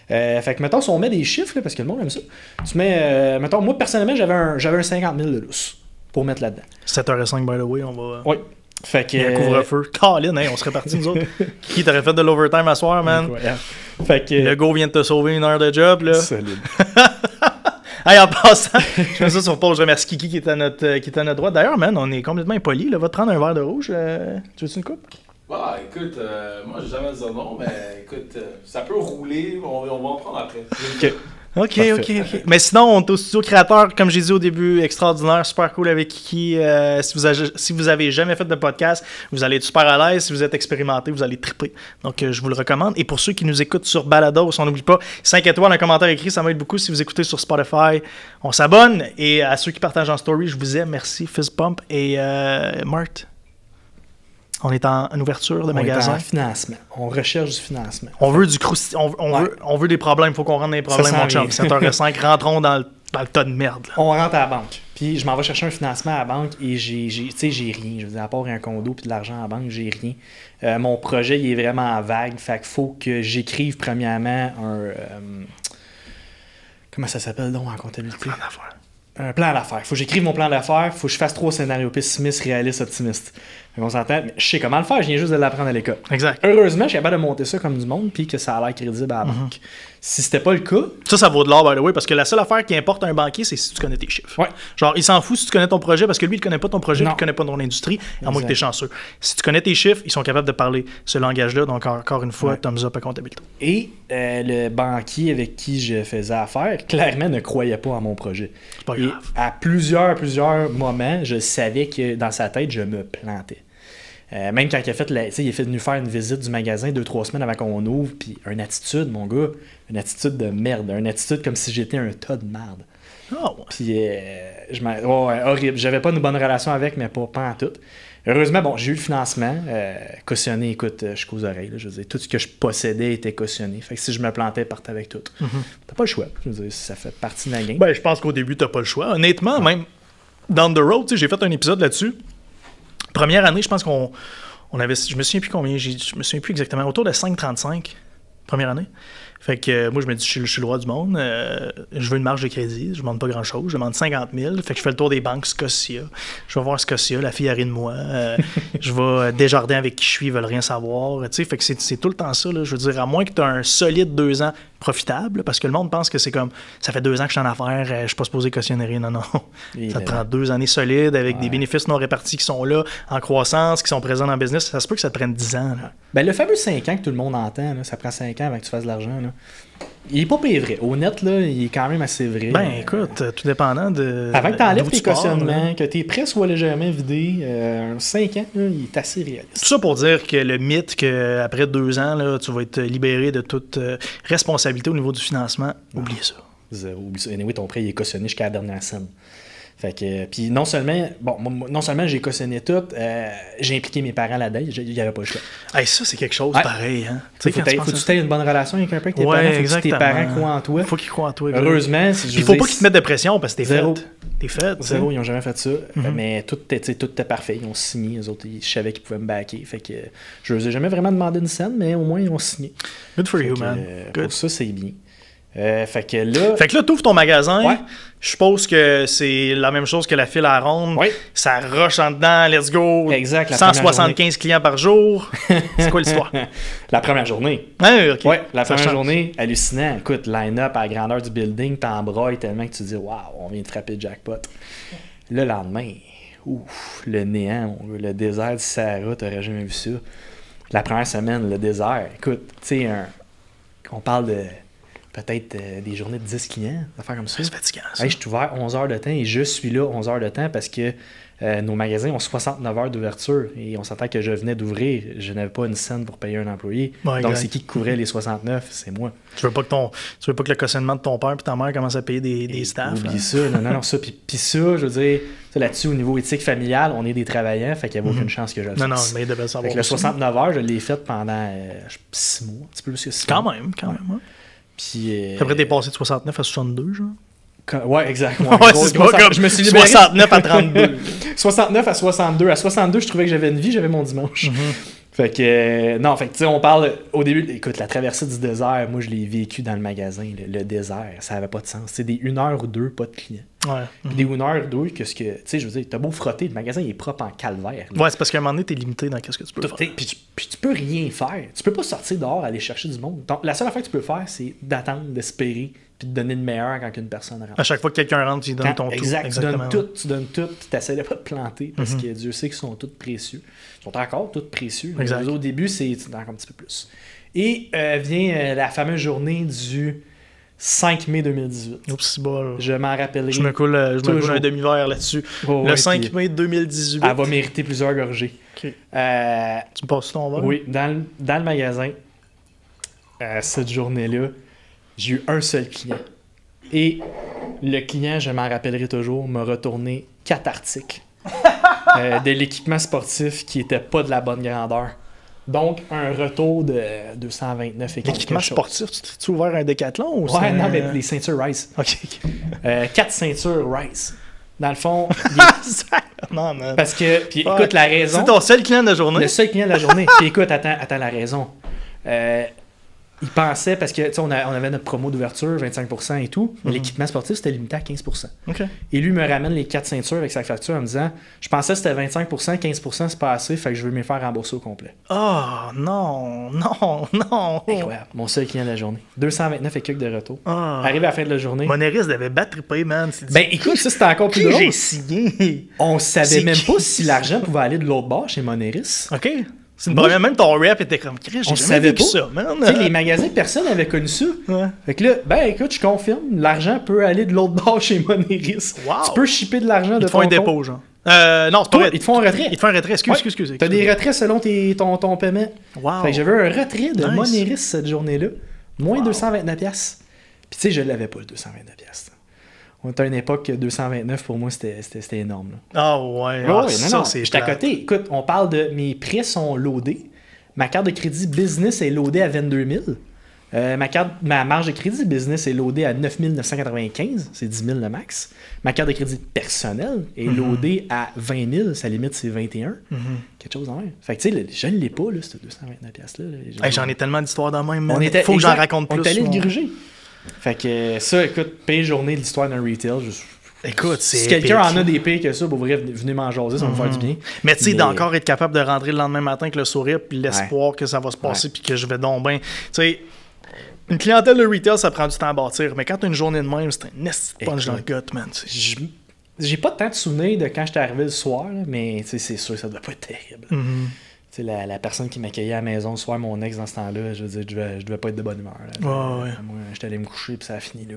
S2: Fait que, mettons, si on met des chiffres, là, parce que le monde aime ça, tu mets, mettons, moi, personnellement, j'avais un 50 000 de lousse pour mettre là-dedans.
S1: 7h05, by the way, on va...
S2: Oui. Fait que...
S1: Il y a un couvre-feu. Colin, hein, on serait partis, nous autres. Qui t'aurait fait de l'overtime à soir, man?
S2: Fait que...
S1: Le go vient de te sauver une heure de job, là.
S2: Solide.
S1: Hey, en passant, je mets ça sur pause. Je remercie Kiki qui est à notre droite. D'ailleurs, man, on est complètement impoli. Va te prendre un verre de rouge. Tu veux-tu une coupe?
S3: Bah, écoute, moi, j'ai jamais dit non, mais écoute, ça peut rouler. On va en prendre après.
S1: OK. Mais sinon, on est au studio créateur, comme j'ai dit au début, extraordinaire, super cool avec Kiki. Si vous avez jamais fait de podcast, vous allez être super à l'aise. Si vous êtes expérimenté, vous allez triper. Donc, je vous le recommande. Et pour ceux qui nous écoutent sur Balados, on n'oublie pas, 5 étoiles, un commentaire écrit, ça m'aide beaucoup. Si vous écoutez sur Spotify, on s'abonne. Et à ceux qui partagent en story, je vous aime. Merci, Fist Pump et Mart. On est en ouverture de magasin.
S2: On est en financement. On recherche du financement.
S1: On veut du on veut des problèmes. Il faut qu'on rentre dans les problèmes, mon chum. 7h05, rentrons dans le tas de merde. Là.
S2: On rentre à la banque. Puis je m'en vais chercher un financement à la banque et j'ai rien. Je veux dire, à part un condo puis de l'argent à la banque, j'ai rien. Mon projet, il est vraiment vague. Fait qu'il faut que j'écrive premièrement comment ça s'appelle donc en comptabilité? Un plan d'affaires. Faut que j'écrive mon plan d'affaires. Faut que je fasse 3 scénarios pessimiste, réaliste, optimiste. On s'entend, mais je sais comment le faire, je viens juste de l'apprendre à l'école.
S1: Exact.
S2: Heureusement, je suis capable de monter ça comme du monde puis que ça a l'air crédible à la banque. Si c'était pas le cas...
S1: Ça vaut de l'or, by the way, parce que la seule affaire qui importe à un banquier, c'est si tu connais tes chiffres.
S2: Ouais.
S1: Genre, il s'en fout si tu connais ton projet, parce que lui, il connaît pas ton projet, puis il connaît pas ton industrie, à moins que tu es chanceux. Si tu connais tes chiffres, ils sont capables de parler ce langage-là, donc encore une fois, thumbs up à comptabilité.
S2: Et le banquier avec qui je faisais affaire, clairement, ne croyait pas à mon projet.
S1: C'est pas grave.
S2: Et à plusieurs moments, je savais que dans sa tête, je me plantais. Même quand il est venu faire une visite du magasin 2-3 semaines avant qu'on ouvre, puis une attitude, mon gars, une attitude de merde, une attitude comme si j'étais un tas de merde.
S1: Oh, ouais.
S2: Puis, horrible. J'avais pas une bonne relation avec, mais pas en tout. Heureusement, bon, j'ai eu le financement, cautionné, écoute, jusqu'aux oreilles. Là, je veux dire, tout ce que je possédais était cautionné. Fait que si je me plantais, partais avec tout. T'as pas le choix. Je veux dire, ça fait partie de la game.
S1: Ben, je pense qu'au début, t'as pas le choix. Honnêtement, même down the road, j'ai fait un épisode là-dessus. Première année, je pense qu'on avait, je me souviens plus combien, je me souviens plus exactement, autour de 5,35 première année. Fait que moi, je me dis, je suis le roi du monde, je veux une marge de crédit, je ne demande pas grand-chose, je demande 50 000, fait que je fais le tour des banques Scotia, je vais voir Scotia, la fille arrive de moi, je vais Desjardins avec qui je suis, ils veulent rien savoir, tu sais, fait que c'est tout le temps ça, là, je veux dire, à moins que tu aies un solide 2 ans profitable, parce que le monde pense que c'est comme, ça fait 2 ans que je suis en affaires, je suis pas supposé cautionner rien, non. Ça te prend 2 années solides, avec des bénéfices non répartis qui sont là, en croissance, qui sont présents dans le business, ça se peut que ça te prenne 10 ans, là.
S2: Ben, le fameux 5 ans que tout le monde entend, là, ça prend 5 ans avant que tu fasses de l'argent, là. Il est pas payé vrai. Au net, là, il est quand même assez vrai.
S1: Ben, écoute, tout dépendant de...
S2: Avant que tu enlèves tes cautionnements, que tes prêts soient légèrement vidés, 5 ans, là, il est assez réaliste.
S1: Tout ça pour dire que le mythe qu'après 2 ans, là, tu vas être libéré de toute responsabilité au niveau du financement, oubliez ça.
S2: Zéro. Anyway, ton prêt il est cautionné jusqu'à la dernière scène. Fait que, puis non seulement j'ai cautionné tout, j'ai impliqué mes parents là-dedans, il n'y avait pas le choix.
S1: Hey, ça, c'est quelque chose pareil. Hein?
S2: Faut que tu aies une bonne relation avec un peu avec tes parents, faut que tes parents croient en toi.
S1: Faut qu'ils croient en toi.
S2: Heureusement.
S1: Il faut pas qu'ils te mettent de pression parce que t'es fait.
S2: Zéro, ils n'ont jamais fait ça. Mais tout était parfait. Ils ont signé. Les autres, je savais qu'ils pouvaient me backer. Fait que je ne leur ai jamais vraiment demandé une scène, mais au moins, ils ont signé.
S1: Good for you, man.
S2: Pour ça, c'est bien. Fait que là,
S1: tu ouvres ton magasin. Ouais. Je suppose que c'est la même chose que la file à ronde.
S2: Oui.
S1: Ça rush en dedans, let's go.
S2: Exact.
S1: 175 clients par jour. C'est quoi l'histoire?
S2: La première journée.
S1: Ah, OK.
S2: Oui, la première journée, hallucinant. Écoute, line-up à la grandeur du building, t'embrailles tellement que tu dis, waouh, on vient de frapper le jackpot. Le lendemain, le néant, le désert du Sahara, t'aurais jamais vu ça. La première semaine, le désert. Écoute, tu sais, on parle de peut-être des journées de 10 clients, des affaires comme ça.
S1: C'est fatigant, ça.
S2: Hey, je suis ouvert 11 heures de temps et je suis là 11 heures de temps parce que nos magasins ont 69 heures d'ouverture et on s'entend que je venais d'ouvrir, je n'avais pas une scène pour payer un employé.
S1: Ouais,
S2: donc,
S1: exact.
S2: c'est qui couvrait les 69? C'est moi.
S1: Tu veux pas que le cautionnement de ton père et ta mère commence à payer des staffs?
S2: Oublie
S1: hein?
S2: ça, non, ça. Puis ça, je veux dire, ça, là-dessus, au niveau éthique familial, on est des travailleurs, fait qu'il n'y avait aucune chance que je le fasse.
S1: Non, mais il devait savoir.
S2: Fait que le
S1: aussi.
S2: 69 heures, je l'ai fait pendant 6 mois, un petit peu plus que 6 mois.
S1: Quand même. Ouais.
S2: Puis,
S1: Après, t'es passé de 69 à 62, genre.
S2: Ouais, exact. Ouais,
S1: Ouais, c'est pas comme
S2: je me suis libéré.
S1: 69 à 32.
S2: 69 à 62. À 62, je trouvais que j'avais une vie, j'avais mon dimanche. Fait que, non, fait que, tu sais, on parle, au début, écoute, la traversée du désert, moi, je l'ai vécu dans le magasin, le désert, ça avait pas de sens. C'est des 1 heure ou 2, pas de clients.
S1: Ouais.
S2: Puis des 1 heure ou 2, que ce que, tu sais, je veux dire, t'as beau frotter, le magasin, il est propre en calvaire. là.
S1: Ouais, c'est parce qu'à un moment donné, t'es limité dans ce que tu peux faire.
S2: Puis tu peux rien faire. Tu peux pas sortir dehors, aller chercher du monde. Donc, la seule affaire que tu peux faire, c'est d'attendre, d'espérer, puis de donner le meilleur quand une personne rentre.
S1: À chaque fois que quelqu'un rentre, tu lui donnes ton tout.
S2: Exact,
S1: Exactement.
S2: tu donnes tout, tu t'essaies de pas te planter parce que Dieu sait qu'ils sont tous précieux. Ils sont encore tous précieux.
S1: Exact.
S2: Au début, c'est encore un petit peu plus. Et vient la fameuse journée du 5 mai 2018.
S1: Oups, c'est bol.
S2: Je m'en rappellerai.
S1: Je me coule
S2: toujours.
S1: un demi-verre là-dessus.
S2: Oh,
S1: Le
S2: ouais,
S1: 5
S2: puis
S1: mai 2018.
S2: Elle va mériter plusieurs gorgées.
S1: Ok.
S2: Euh,
S1: Tu me passes ton verre?
S2: oui, dans le magasin, cette journée-là, j'ai eu un seul client. Et le client, je m'en rappellerai toujours, m'a retourné 4 articles de l'équipement sportif qui n'était pas de la bonne grandeur. Donc, un retour de 229 et
S1: L'équipement
S2: quelque chose.
S1: sportif, tu as ouvert un décathlon ou
S2: Ouais,
S1: c'est
S2: non,
S1: un-
S2: mais les ceintures Rice.
S1: Ok.
S2: 4 ceintures Rice. Dans le fond,
S1: Non, man.
S2: parce que, puis
S1: Ouais.
S2: écoute, la raison...
S1: C'est ton seul client de la journée?
S2: Le seul client de la journée. Puis écoute, attends la raison. Il pensait, parce que tu sais, on avait notre promo d'ouverture, 25% et tout, mais l'équipement sportif, c'était limité à 15%.
S1: Ok.
S2: Et lui me ramène les 4 ceintures avec sa facture en me disant je pensais que c'était 25%, 15% c'est pas assez, fait que je veux me faire rembourser au complet.
S1: Oh, non.
S2: Incroyable. Mon seul client de la journée. 229 et quelques de retour.
S1: Ah.
S2: Arrivé à la fin de la journée.
S1: Monéris devait battre triper, man.
S2: Ben écoute, ça c'était encore plus
S1: Qui
S2: drôle.
S1: j'ai signé?
S2: On savait
S1: C'est
S2: même
S1: qui?
S2: pas si l'argent pouvait aller de l'autre bord chez Monéris.
S1: Ok. C'est une
S2: Moi,
S1: première, même ton rap était comme Chris,
S2: On
S1: j'ai
S2: savait
S1: jamais vécu
S2: pas.
S1: ça, man.
S2: Tu sais, les magasins, personne n'avait connu ça.
S1: Ouais.
S2: Fait que là, ben écoute, je confirme, l'argent peut aller de l'autre bord chez Monéris.
S1: Wow.
S2: Tu peux shipper de l'argent de
S1: Ils te font
S2: ton
S1: un
S2: compte.
S1: dépôt, genre. Non, c'est pas
S2: Toi,
S1: vrai.
S2: ils te font un retrait.
S1: Ils te font un retrait. Excuse.
S2: T'as des retraits selon ton paiement.
S1: Wow.
S2: Fait que j'avais un retrait de
S1: Nice.
S2: Monéris cette journée-là. Moins
S1: Wow.
S2: 229$. Puis tu sais, je l'avais pas, le 229$. On était à une époque que 229$, pour moi, c'était énorme. Là.
S1: Ah ouais.
S2: Ouais,
S1: Ah,
S2: ouais,
S1: ça,
S2: non,
S1: c'est
S2: j'étais à
S1: plate.
S2: côté. Écoute, on parle de mes prêts sont loadés. Ma carte de crédit business est loadée à 22 000. Ma marge de crédit business est loadée à 9 995, c'est 10 000 le max. Ma carte de crédit personnelle est loadée à 20 000, sa limite c'est 21. Quelque chose en même. Fait que tu sais, je ne l'ai pas, là, ce 229$-là.
S1: Hey, j'en ai tellement d'histoires dans le même.
S2: On
S1: man.
S2: était,
S1: Faut que j'en
S2: exact,
S1: raconte plus.
S2: On est allé le
S1: moi.
S2: gruger. Fait que ça, écoute, paye journée de l'histoire d'un retail.
S1: Écoute, c'est.
S2: Si quelqu'un
S1: épique.
S2: en a des payes que ça, pour vrai, venez m'en jaser, ça va me faire du bien.
S1: Mais tu sais,
S2: Mais-
S1: d'encore être capable de rentrer le lendemain matin avec le sourire puis l'espoir que ça va se passer puis que je vais donc bien. Tu sais, une clientèle de retail, ça prend du temps à bâtir. Mais quand t'as une journée de même, c'est un nest punch dans le gut, man. tu sais.
S2: J'ai pas tant de souvenirs de quand j'étais arrivé le soir, là, mais tu sais, c'est sûr que ça doit pas être terrible. Tu sais, la personne qui m'accueillait à la maison le soir, mon ex dans ce temps-là, je veux dire, je devais pas être de bonne humeur. Là.
S1: Ouais.
S2: Moi, j'étais allé me coucher puis ça a fini là.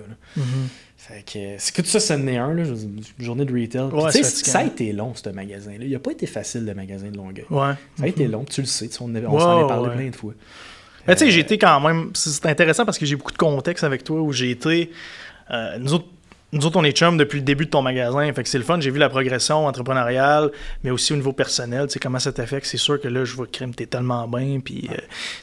S2: Fait que c'est que tout ça, ça en est un, là, je veux dire, une journée de retail. Puis,
S1: Ouais,
S2: tu sais,
S1: c'est fatigant.
S2: ça a été long, ce magasin-là. Il a pas été facile, le magasin de Longueuil.
S1: Ouais.
S2: Ça a été long, tu le sais, tu sais, on
S1: Ouais,
S2: s'en est parlé
S1: ouais.
S2: plein de fois.
S1: Mais tu sais, j'ai été quand même. C'est intéressant parce que j'ai beaucoup de contexte avec toi où j'ai été. Nous autres, on est chums depuis le début de ton magasin. Fait que c'est le fun. J'ai vu la progression entrepreneuriale, mais aussi au niveau personnel. Tu sais, comment ça t'affecte. C'est sûr que là, je vois que t'es tellement bien. Puis, tu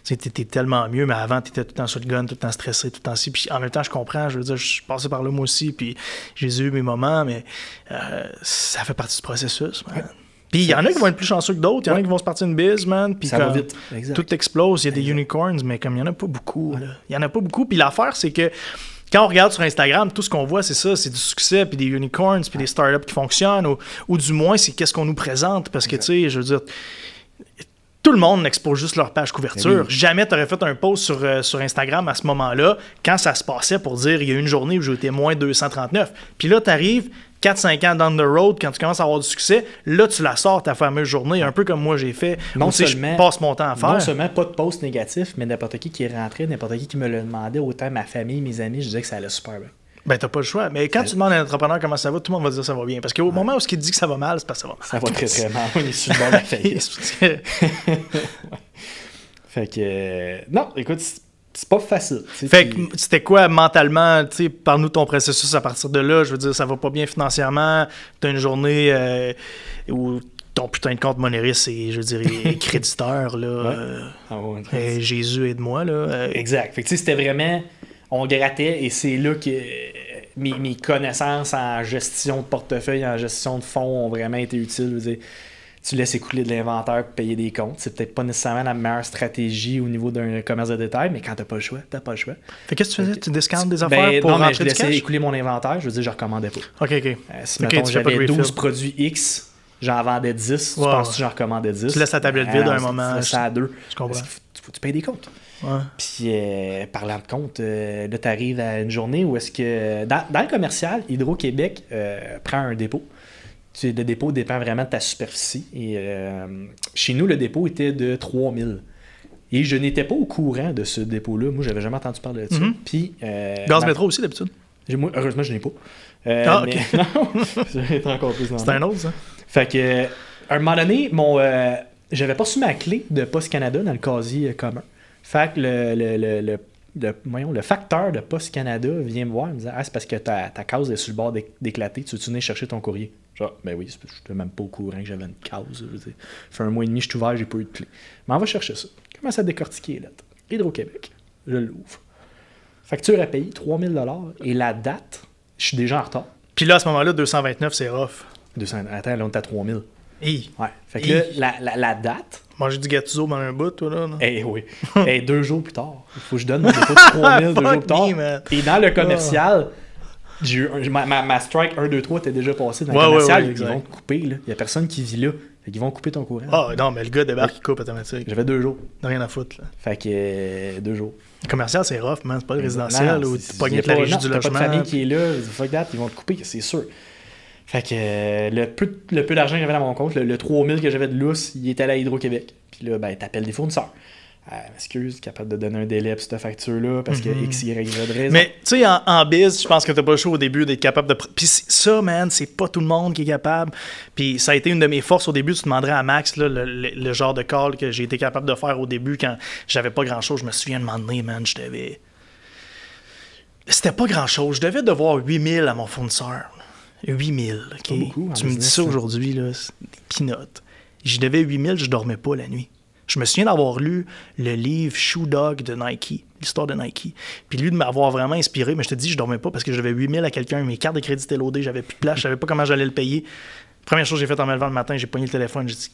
S1: sais, t'es tellement mieux. Mais avant, t'étais tout le temps sur le gun, tout le temps stressé, tout le temps ci. Puis en même temps, je comprends. Je veux dire, je suis passé par là moi aussi. Puis j'ai eu mes moments. Mais ça fait partie du processus, man.
S2: Ouais.
S1: Puis il y en a qui vont être plus chanceux que d'autres. Il y en a qui vont se partir une bise, man. Puis
S2: Ça va
S1: comme
S2: vite. Exact.
S1: tout explose. Il y a des unicorns, mais comme il n'y en a pas beaucoup. là. Il n'y en a pas beaucoup. Puis l'affaire, c'est que quand on regarde sur Instagram, tout ce qu'on voit, c'est ça. C'est du succès, puis des unicorns, puis des startups qui fonctionnent. Ou du moins, c'est qu'est-ce qu'on nous présente. Parce que, tu sais, je veux dire... Tout le monde n'expose juste leur page couverture.
S2: Oui.
S1: Jamais tu aurais fait un post sur Instagram à ce moment-là, quand ça se passait pour dire il y a une journée où j'ai été moins 239. Puis là, tu arrives, 4-5 ans down the road, quand tu commences à avoir du succès, là, tu la sors ta fameuse journée, un peu comme moi j'ai fait.
S2: Non
S1: où,
S2: seulement,
S1: je passe mon temps à faire.
S2: Non seulement pas de post négatif, mais n'importe qui est rentré, n'importe qui me le demandait, autant ma famille, mes amis, je disais que ça allait super bien.
S1: Ben, t'as pas le choix. Mais quand tu demandes à un entrepreneur comment ça va, tout le monde va dire ça va bien. Parce qu'au moment où il dit que ça va mal, c'est parce que ça va mal.
S2: Ça va très très mal. On est sur le bord de la faillite. Fait que... non, écoute, c'est pas facile.
S1: Fait que c'était quoi mentalement, tu sais, parle-nous ton processus à partir de là. Je veux dire, ça va pas bien financièrement. T'as une journée où ton putain de compte Moneris est, je dirais, créditeur, là. Ouais. Jésus aide-moi, là.
S2: Exact. Fait que tu sais, c'était vraiment... On grattait et c'est là que mes connaissances en gestion de portefeuille, en gestion de fonds ont vraiment été utiles. Je veux dire, tu laisses écouler de l'inventaire pour payer des comptes. C'est peut-être pas nécessairement la meilleure stratégie au niveau d'un commerce de détail, mais quand t'as pas le choix, t'as pas le choix.
S1: Fait qu'est-ce que tu faisais? Tu discountes des affaires pour
S2: non, mais
S1: rentrer
S2: je
S1: du
S2: laissais
S1: cash?
S2: écouler mon inventaire. Je veux dire, je recommandais pas.
S1: OK.
S2: Si mettons, j'avais 12 produits X, j'en vendais 10. Tu penses que j'en recommandais 10?
S1: Tu laisses la tablette vide à un moment.
S2: Tu laisses ça à 2.
S1: Je comprends.
S2: Faut que tu payes des comptes.
S1: Ouais.
S2: Puis, parlant de compte, là, tu arrives à une journée où est-ce que... Dans le commercial, Hydro-Québec prend un dépôt. Le dépôt dépend vraiment de ta superficie. Et chez nous, le dépôt était de 3000. Et je n'étais pas au courant de ce dépôt-là. Moi, j'avais jamais entendu parler de ça. Puis,
S1: Gaz métro aussi, d'habitude?
S2: Moi, heureusement, je n'ai pas.
S1: OK.
S2: Non, je vais être encore plus dans
S1: c'est un autre, ça.
S2: Fait que, à un moment donné, j'avais pas reçu ma clé de Poste Canada dans le casier commun. Fait que le facteur de Poste Canada vient me voir et me dit « Ah, c'est parce que ta case est sur le bord d'éclater. Tu veux-tu venir chercher ton courrier? » Genre, ben oui, je n'étais même pas au courant que j'avais une case. Je veux dire. Ça fait 1 mois et demi, je suis ouvert, j'ai pas eu de clé. Mais on va chercher ça. Commence à décortiquer les lettres. Hydro-Québec. Je l'ouvre. Facture à payer, 3000 $. Et la date, je suis déjà en retard.
S1: Puis là, à ce moment-là, 229, c'est rough.
S2: Attends, là, on est à 3000.
S1: Hey.
S2: Ouais. Fait que là, la date...
S1: Manger du gâteau dans un bout, toi, là. Non?
S2: Oui. 2 jours plus tard. Il faut que je donne mon dépôt de 3000 2 jours plus tard. Et dans le commercial, j'ai eu ma strike 1, 2, 3 était déjà passée. Dans le commercial, ils vont te couper. Il n'y a personne qui vit là. Fait qu'ils vont couper ton courant.
S1: Ah non, mais le gars débarque, il coupe automatique.
S2: J'avais 2 jours.
S1: Rien à foutre, là.
S2: Fait que 2 jours.
S1: Le commercial, c'est rough, man. C'est pas le résidentiel où tu pognes avec la régie du logement.
S2: T'as pas de famille qui est là. Fuck that, ils vont te couper, c'est sûr. Fait que le peu d'argent que j'avais dans mon compte, le 3000 que j'avais de lousse, il était allé à Hydro-Québec. Puis là, ben, t'appelles des fournisseurs. Excuse, capable de donner un délai pour cette facture-là parce que X, Y, Z raison.
S1: Mais tu sais, en biz, je pense que t'as pas le choix au début d'être capable de. Puis ça, man, c'est pas tout le monde qui est capable. Puis ça a été une de mes forces au début. Tu demanderais à Max là, le genre de call que j'ai été capable de faire au début quand j'avais pas grand-chose. Je me souviens de m'en donner, man, je devais. C'était pas grand-chose. Je devais devoir 8000 à mon fournisseur. 8000, OK?
S2: Beaucoup,
S1: tu me dis ça aujourd'hui, là, c'est des peanuts. J'y devais 8000, je dormais pas la nuit. Je me souviens d'avoir lu le livre Shoe Dog de Nike, l'histoire de Nike. Puis lui, de m'avoir vraiment inspiré, mais je te dis, je dormais pas parce que je devais 8000 à quelqu'un, mes cartes de crédit étaient loadées, j'avais plus de place, je savais pas comment j'allais le payer. Première chose que j'ai faite en me levant le matin, j'ai pogné le téléphone, j'ai dit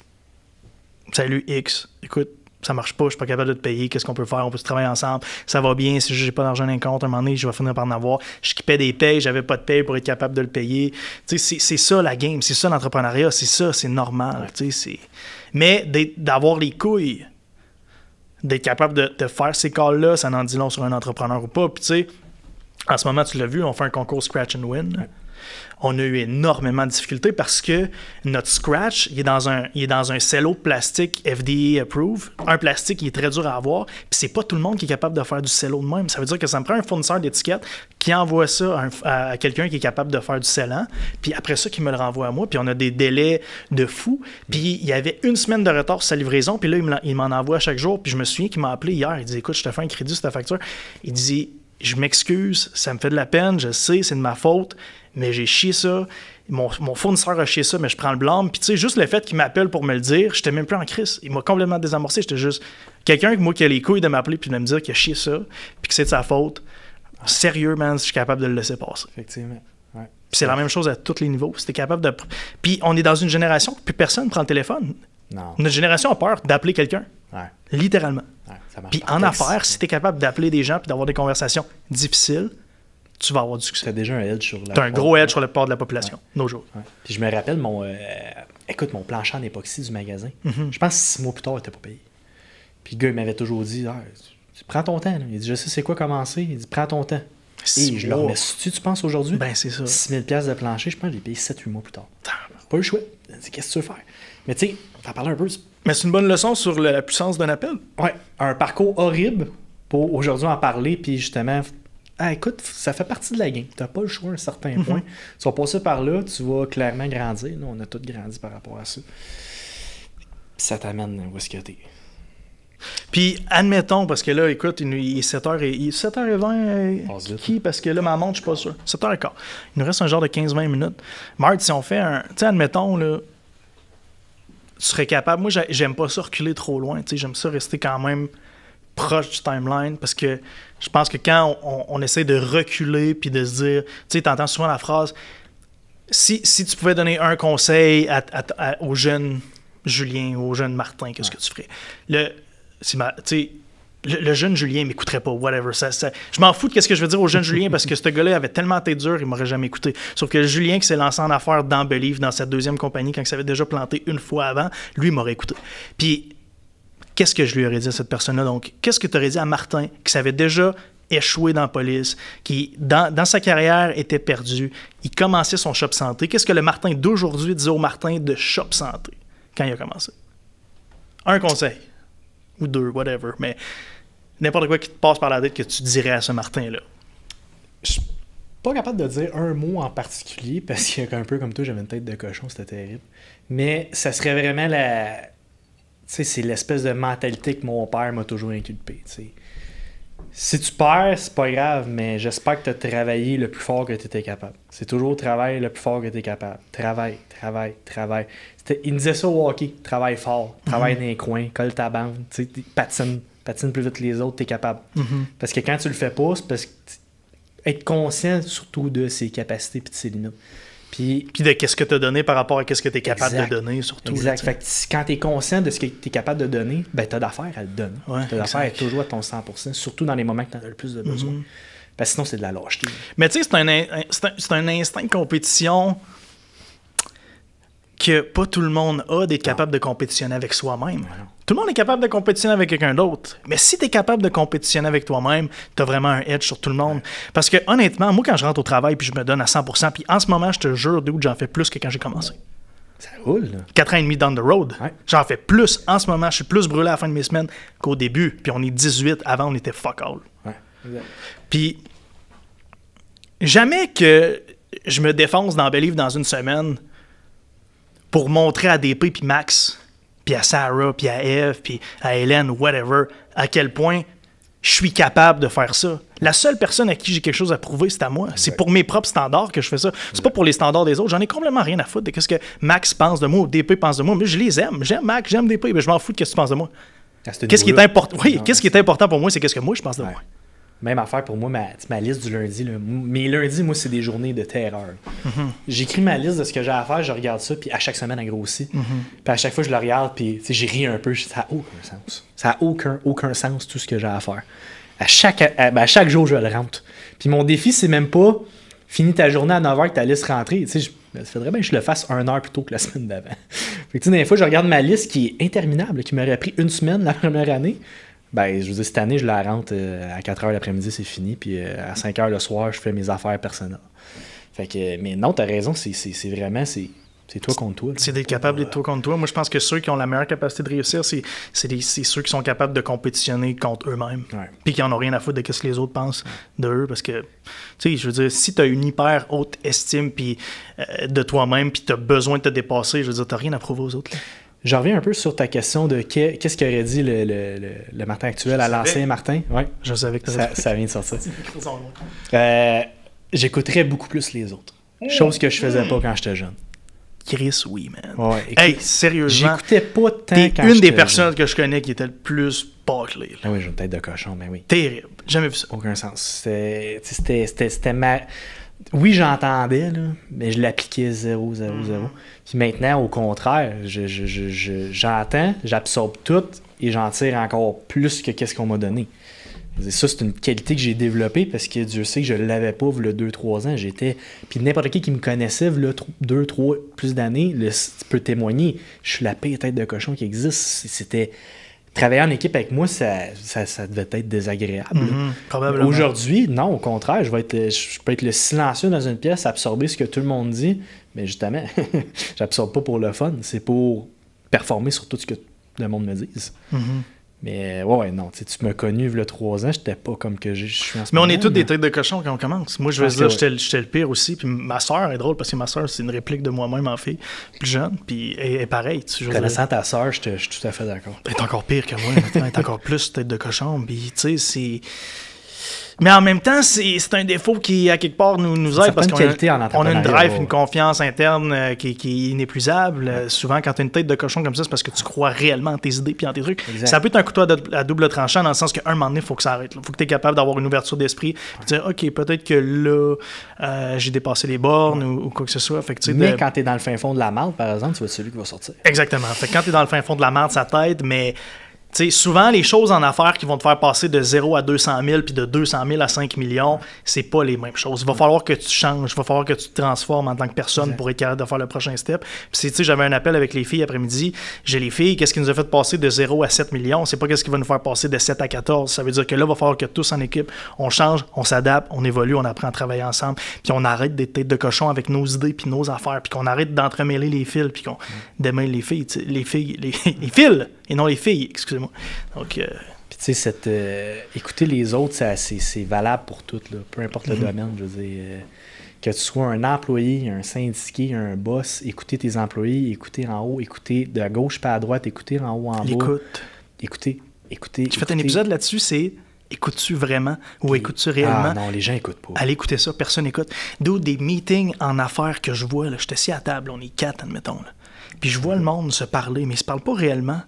S1: « Salut X, écoute, ça marche pas, je suis pas capable de te payer, qu'est-ce qu'on peut faire, on peut se travailler ensemble, ça va bien, si j'ai pas d'argent dans le compte, à un moment donné, je vais finir par en avoir. » Je skippais des payes, j'avais pas de paye pour être capable de le payer. Tu sais, c'est ça la game, c'est ça l'entrepreneuriat, c'est ça, c'est normal. Tu sais, mais d'avoir les couilles, d'être capable de faire ces calls-là, ça n'en dit long sur un entrepreneur ou pas. Puis tu sais, en ce moment, tu l'as vu, on fait un concours Scratch and Win. Ouais. On a eu énormément de difficultés parce que notre Scratch, il est dans un cello de plastique FDA approved, un plastique qui est très dur à avoir, puis c'est pas tout le monde qui est capable de faire du cello de même. Ça veut dire que ça me prend un fournisseur d'étiquette qui envoie ça à quelqu'un qui est capable de faire du scellant, puis après ça, qui me le renvoie à moi, puis on a des délais de fou. Puis il y avait 1 semaine de retard sur sa livraison, puis là, il m'en envoie chaque jour, puis je me souviens qu'il m'a appelé hier, il dit « Écoute, je te fais un crédit sur ta facture. » Il dit « Je m'excuse, ça me fait de la peine, je sais, c'est de ma faute, mais j'ai chié ça, mon fournisseur a chié ça, mais je prends le blâme. » Puis tu sais, juste le fait qu'il m'appelle pour me le dire, j'étais même plus en crise. Il m'a complètement désamorcé. J'étais juste quelqu'un moi qui a les couilles de m'appeler puis de me dire qu'il a chié ça, puis que c'est de sa faute. Sérieux, man, je suis capable de le laisser passer.
S2: Effectivement. Ouais.
S1: Puis c'est la même chose à tous les niveaux. Si t'es capable de. Puis on est dans une génération que plus personne ne prend le téléphone.
S2: Non.
S1: Notre génération a peur d'appeler quelqu'un.
S2: Ouais.
S1: Littéralement.
S2: Ouais, ça marche.
S1: Puis en affaires, si t'es capable d'appeler des gens puis d'avoir des conversations difficiles, tu vas avoir du succès.
S2: T'as déjà un edge sur la.
S1: T'as un gros edge sur le port de la population.
S2: Ouais.
S1: Nos jours.
S2: Ouais. Puis je me rappelle mon plancher en époxy du magasin. Je pense que 6 mois plus tard, il n'était pas payé. Puis le gars, il m'avait toujours dit prends ton temps. Là. Il dit je sais c'est quoi commencer. Il dit prends ton temps. Et je le remets tu penses aujourd'hui?
S1: Ben, c'est ça.
S2: 6 000 $ de plancher, je pense que j'ai payé 7-8 mois plus tard. Pas le choix. Qu'est-ce que tu veux faire? Mais tu sais, t'en parles un peu.
S1: Mais c'est une bonne leçon sur la puissance d'un appel.
S2: Ouais, un parcours horrible pour aujourd'hui en parler, puis justement, écoute, ça fait partie de la game. T'as pas le choix à un certain point. Tu vas passer par là, tu vas clairement grandir. Là, on a tous grandi par rapport à ça. Puis ça t'amène où est-ce que t'es.
S1: Puis, admettons, parce que là, écoute, il est 7h20 qui? Parce que là, ma montre, je suis pas sûr. 7h15. Il nous reste un genre de 15-20 minutes. Marthe, si on fait un... Tu sais, admettons, là, tu serais capable... Moi, j'aime pas ça reculer trop loin. Tu sais, j'aime ça rester quand même proche du timeline parce que je pense que quand on essaie de reculer puis de se dire... Tu sais, t'entends souvent la phrase « Si tu pouvais donner un conseil au jeune Julien ou au jeune Martin, qu'est-ce que tu ferais? » Le jeune Julien m'écouterait pas, whatever. Je m'en fous de ce que je veux dire au jeune Julien parce que ce gars-là avait tellement été dur, il m'aurait jamais écouté. Sauf que le Julien qui s'est lancé en affaires dans Believe, dans cette deuxième compagnie, quand il s'avait déjà planté une fois avant, lui, il m'aurait écouté. Puis, qu'est-ce que je lui aurais dit à cette personne-là? Donc, qu'est-ce que tu aurais dit à Martin qui savait déjà échoué dans la police, qui, dans sa carrière, était perdu, il commençait son shop santé. Qu'est-ce que le Martin d'aujourd'hui disait au Martin de shop santé quand il a commencé? Un conseil. Ou deux, whatever. Mais n'importe quoi qui te passe par la tête que tu dirais à ce Martin-là.
S2: Je suis pas capable de dire un mot en particulier parce qu'un peu comme toi, j'avais une tête de cochon, c'était terrible. Mais ça serait vraiment la... Tu sais, c'est l'espèce de mentalité que mon père m'a toujours inculpé. T'sais. Si tu perds, c'est pas grave, mais j'espère que tu as travaillé le plus fort que tu étais capable. C'est toujours travailler le plus fort que tu es capable. Travaille. Il me disait ça au hockey. Travaille fort, travaille dans les coins, colle ta bande, patine plus vite que les autres, tu es capable. Parce que quand tu le fais pas, c'est parce que être conscient surtout de ses capacités et de ses limites. Puis
S1: de qu'est-ce que tu as donné par rapport à qu'est-ce que tu es capable de donner, surtout.
S2: Exact. Fait que quand tu es conscient de ce que tu es capable de donner, ben tu as d'affaires à le donner.
S1: Ouais,
S2: tu as d'affaires à être toujours à ton 100%, surtout dans les moments que tu en as le plus de besoin. Parce que sinon, c'est de la lâcheté.
S1: Mais tu sais, c'est un instinct de compétition que pas tout le monde a d'être capable de compétitionner avec soi-même. Tout le monde est capable de compétitionner avec quelqu'un d'autre. Mais si tu es capable de compétitionner avec toi-même, tu as vraiment un edge sur tout le monde. Parce que honnêtement, moi, quand je rentre au travail puis je me donne à 100%, puis en ce moment, je te jure, dude, j'en fais plus que quand j'ai commencé.
S2: Ça roule, là.
S1: 4 ans et demi down the road.
S2: Ouais.
S1: J'en fais plus en ce moment. Je suis plus brûlé à la fin de mes semaines qu'au début. Puis on est 18. Avant, on était fuck all.
S2: Ouais. Exact.
S1: Puis jamais que je me défonce dans Believe dans une semaine pour montrer à DP puis Max, puis à Sarah, puis à Eve, puis à Hélène, whatever, à quel point je suis capable de faire ça. La seule personne à qui j'ai quelque chose à prouver, c'est à moi. C'est pour mes propres standards que je fais ça. C'est pas pour les standards des autres. J'en ai complètement rien à foutre de ce que Max pense de moi ou DP pense de moi. Mais je les aime. J'aime Max, j'aime DP, mais je m'en fous de ce que tu penses de moi. Qu'est-ce qui est important? Oui, qu'est-ce qui est important pour moi, c'est qu'est-ce que moi je pense de moi.
S2: Même affaire pour moi, ma liste du lundi. Là. Mes lundis, moi, c'est des journées de terreur. J'écris ma liste de ce que j'ai à faire, je regarde ça, puis à chaque semaine, elle grossit. Puis à chaque fois, je le regarde, puis j'ai ri un peu. Ça n'a aucun sens. Ça n'a aucun sens, tout ce que j'ai à faire. À chaque jour, je le rentre. Puis mon défi, c'est même pas finis ta journée à 9h que ta liste rentrée. Ça faudrait bien que je le fasse 1 heure plus tôt que la semaine d'avant. Fait que des fois, je regarde ma liste qui est interminable, qui m'aurait pris 1 semaine la première année. Ben, je veux dire, cette année, je la rentre à 4h l'après-midi, c'est fini. Puis à 5h le soir, je fais mes affaires personnelles. Fait que, mais non, t'as raison, c'est vraiment... C'est toi contre toi. Là.
S1: C'est d'être capable d'être toi contre toi. Moi, je pense que ceux qui ont la meilleure capacité de réussir, c'est ceux qui sont capables de compétitionner contre eux-mêmes. Ouais. Puis qui n'en ont rien à foutre de ce que les autres pensent d'eux. Parce que, tu sais, je veux dire, si tu as une hyper haute estime puis, de toi-même puis tu as besoin de te dépasser, je veux dire, tu n'as rien à prouver aux autres. Là.
S2: Je reviens un peu sur ta question de qu'est-ce qu'aurait dit le Martin actuel à l'ancien Martin. Ouais.
S1: Je savais que
S2: ça vient de sortir. J'écouterais beaucoup plus les autres. Chose que je faisais pas quand j'étais jeune.
S1: Chris, oui, man.
S2: Ouais,
S1: hey, sérieusement.
S2: J'écoutais pas tant
S1: t'es
S2: quand
S1: une des personnes que je connais qui était le plus bâclée.
S2: Ah oui, j'ai une tête de cochon, mais oui.
S1: Terrible. Jamais vu ça.
S2: Aucun sens. C'était ma... Oui, j'entendais, là, mais je l'appliquais 0. Puis maintenant, au contraire, j'entends, j'absorbe tout et j'en tire encore plus que qu'est-ce qu'on m'a donné. Ça, c'est une qualité que j'ai développée parce que Dieu sait que je ne l'avais pas il y a 2-3 ans. Puis n'importe qui me connaissait il y a 2-3 plus d'années, tu peux témoigner. Je suis la pire tête de cochon qui existe. travailler en équipe avec moi, ça devait être désagréable.
S1: Probablement.
S2: Aujourd'hui, non, au contraire, je peux être le silencieux dans une pièce, absorber ce que tout le monde dit, mais justement, j'absorbe pas pour le fun, c'est pour performer sur tout ce que le monde me dise. Mais non, tu m'as connu il y a 3 ans, j'étais pas comme que je suis en ce
S1: moment.
S2: moment.
S1: Mais on est tous des têtes de cochon quand on commence. Moi, je veux dire, j'étais le pire aussi. Puis ma soeur est drôle parce que ma soeur, c'est une réplique de moi-même en fille, plus jeune. Puis elle est pareille.
S2: Connaissant ta soeur, je suis tout à fait d'accord.
S1: Elle est encore pire que moi. Elle est encore plus tête de cochon. Puis tu sais, c'est. Mais en même temps, c'est un défaut qui, à quelque part, nous aide parce qu'on a une drive, une confiance interne qui est inépuisable. Souvent, quand tu as une tête de cochon comme ça, c'est parce que tu crois réellement en tes idées et en tes trucs.
S2: Exact.
S1: Ça peut être un couteau à double tranchant dans le sens qu'à un moment donné, il faut que ça arrête. Il faut que tu es capable d'avoir une ouverture d'esprit et dire, OK, peut-être que là, j'ai dépassé les bornes ou quoi que ce soit. Fait que,
S2: mais quand tu es dans le fin fond de la marde, par exemple, tu vas être celui qui va sortir.
S1: Exactement. Fait que quand tu es dans le fin fond de la marde, ça t'aide, mais... T'sais, souvent, les choses en affaires qui vont te faire passer de 0 à 200 000 puis de 200 000 à 5 millions, c'est pas les mêmes choses. Il va falloir que tu changes, il va falloir que tu te transformes en tant que personne pour être capable de faire le prochain step. Puis, j'avais un appel avec les filles après-midi. J'ai les filles, qu'est-ce qui nous a fait passer de 0 à 7 millions? C'est pas qu'est-ce qui va nous faire passer de 7 à 14. Ça veut dire que là, il va falloir que tous en équipe, on change, on s'adapte, on évolue, on apprend à travailler ensemble, puis on arrête d'être tête de cochon avec nos idées puis nos affaires, puis qu'on arrête d'entremêler les fils, puis qu'on démêle les filles, les fils, et non les filles, excusez-moi. Donc,
S2: puis tu sais, écouter les autres, c'est valable pour tout, là. Peu importe le domaine, je veux dire. Que tu sois un employé, un syndiqué, un boss, écouter tes employés, écouter en haut, écouter de gauche pas à droite, écouter en haut, en bas.
S1: L'écoute.
S2: Écouter.
S1: J'ai fait un épisode là-dessus, c'est écoutes-tu vraiment ou écoutes-tu réellement?
S2: Ah non, les gens écoutent pas.
S1: Allez écouter ça, personne n'écoute. D'où des meetings en affaires que je vois, là, je suis assis à table, on est 4, admettons, là. Puis je vois le monde se parler, mais ils se parlent pas réellement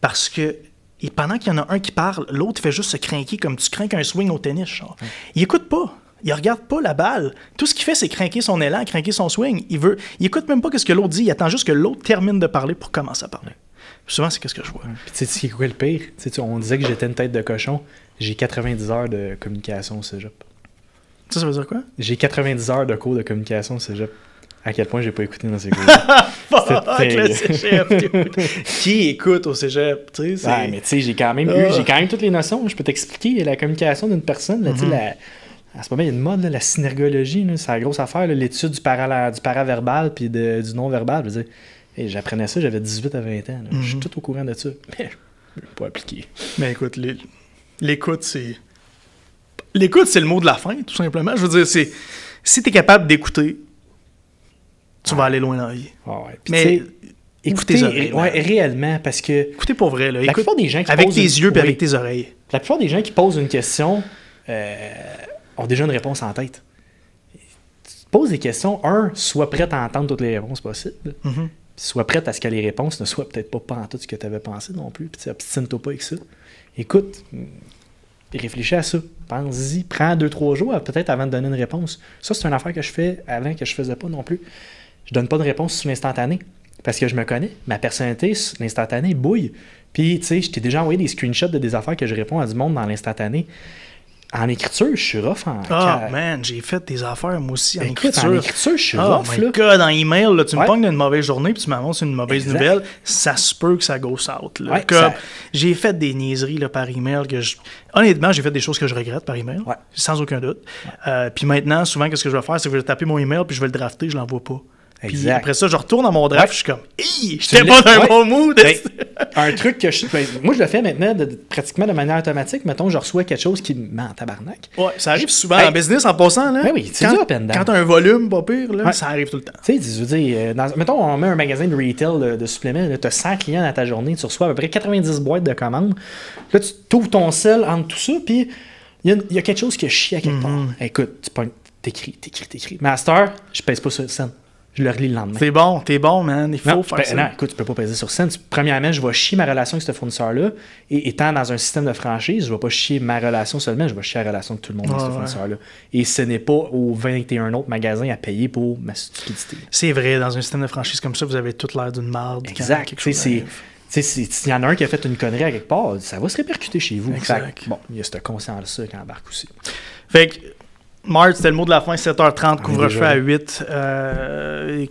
S1: parce que et pendant qu'il y en a un qui parle, l'autre fait juste se craquer comme tu craques un swing au tennis. Genre. Il écoute pas. Il regarde pas la balle. Tout ce qu'il fait, c'est craquer son élan, craquer son swing. Il écoute même pas ce que l'autre dit. Il attend juste que l'autre termine de parler pour commencer à parler. Souvent, c'est ce que je vois.
S2: Puis tu sais, c'est quoi le pire? On disait que j'étais une tête de cochon. J'ai 90 heures de communication au cégep.
S1: Ça veut dire quoi?
S2: J'ai 90 heures de cours de communication au cégep. À quel point j'ai pas écouté dans ces cours-là.
S1: Le cégep. Qui écoute au cégep? Tu sais,
S2: ouais, mais tu sais, j'ai quand même toutes les notions. Je peux t'expliquer la communication d'une personne. Là, à ce moment, il y a une mode, là, la synergologie. C'est la grosse affaire. Là, l'étude du paraverbal puis du non-verbal. Je veux dire, j'apprenais ça, j'avais 18 à 20 ans. Je suis tout au courant de ça. Mais je ne pas appliquer.
S1: Mais écoute, l'écoute, c'est... L'écoute, c'est le mot de la fin, tout simplement. Je veux dire, si tu es capable d'écouter, tu vas aller loin dans la vie.
S2: Ouais.
S1: Mais écoutez
S2: réellement, parce que...
S1: Écoutez pour vrai. Là.
S2: La plupart des gens qui
S1: avec tes yeux et avec tes oreilles.
S2: La plupart des gens qui posent une question ont déjà une réponse en tête. Tu te poses des questions, sois prêt à entendre toutes les réponses possibles. Sois prêt à ce que les réponses ne soient peut-être pas en tout ce que tu avais pensé non plus. Puis obstine-toi pas avec ça. Écoute, réfléchis à ça. Pense-y. Prends 2-3 jours peut-être avant de donner une réponse. Ça, c'est une affaire que je fais avant que je faisais pas non plus. Je donne pas de réponse sur l'instantané parce que je me connais. Ma personnalité, l'instantané, bouille. Puis, tu sais, je t'ai déjà envoyé des screenshots de des affaires que je réponds à du monde dans l'instantané. En écriture, je suis rough.
S1: Man, j'ai fait des affaires, moi aussi, en écriture.
S2: En écriture, je suis rough.
S1: Oh my God, en email, là, tu me pognes d'une mauvaise journée puis tu m'annonces une mauvaise nouvelle, ça se peut que ça goes out. Là. J'ai fait des niaiseries là, par email. Honnêtement, j'ai fait des choses que je regrette par email, sans aucun doute. Puis maintenant, souvent, qu'est-ce que je vais faire, c'est que je vais taper mon email puis je vais le drafter, je l'envoie pas. Puis après ça, je retourne dans mon draft, je suis comme j'étais pas dans un bon mood.
S2: Un truc que moi je le fais maintenant pratiquement de manière automatique. Mettons, je reçois quelque chose qui me met en tabarnak.
S1: Ouais, ça arrive souvent en business en passant. Là.
S2: Ben oui, c'est du up and down.
S1: Quand t'as un volume pas pire, là, ça arrive tout le temps.
S2: Tu sais, je veux dire, mettons, on met un magasin de retail de suppléments, tu as 100 clients dans ta journée, tu reçois à peu près 90 boîtes de commandes. Là, tu t'ouvres ton sel entre tout ça, puis il y a quelque chose qui chie à quelque part. Écoute, t'écris. Master, je pèse pas sur le scène. Je le relis le lendemain.
S1: T'es bon, man. Il faut faire ça.
S2: Non, écoute, tu peux pas peser sur scène. Premièrement, je vais chier ma relation avec ce fournisseur-là. Et étant dans un système de franchise, je vais pas chier ma relation seulement, je vais chier la relation de tout le monde avec ce fournisseur-là. Et ce n'est pas aux 21 autres magasins à payer pour ma stupidité.
S1: C'est vrai, dans un système de franchise comme ça, vous avez toute l'air d'une marde.
S2: Exact. S'il y en a un qui a fait une connerie à quelque part, ça va se répercuter chez vous.
S1: Exact.
S2: Bon, il y a cette conscience-là qui embarque aussi.
S1: Fait que Mart, c'était le mot de la fin, 7h30, couvre-feu
S2: déjà
S1: à 8.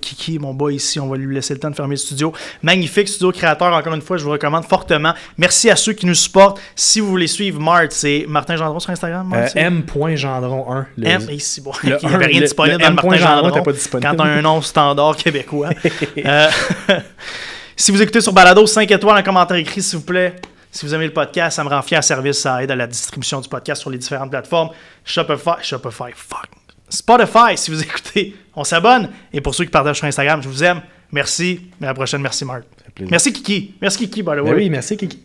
S1: Kiki, mon boy ici, on va lui laisser le temps de fermer le studio. Magnifique studio créateur, encore une fois, je vous recommande fortement. Merci à ceux qui nous supportent. Si vous voulez suivre Mart, c'est Martin Gendron sur Instagram.
S2: M.Gendron1.
S1: Ici, bon, il n'y avait rien disponible dans le Martin Gendron quand on a un nom standard québécois. Si vous écoutez sur Balado, 5 étoiles, un commentaire écrit, s'il vous plaît. Si vous aimez le podcast, ça me rend fier service, ça aide à la distribution du podcast sur les différentes plateformes. Spotify, si vous écoutez, on s'abonne. Et pour ceux qui partagent sur Instagram, je vous aime. Merci. À la prochaine. Merci, Marc. Merci, Kiki. Merci, Kiki, by the way.
S2: Oui, merci, Kiki.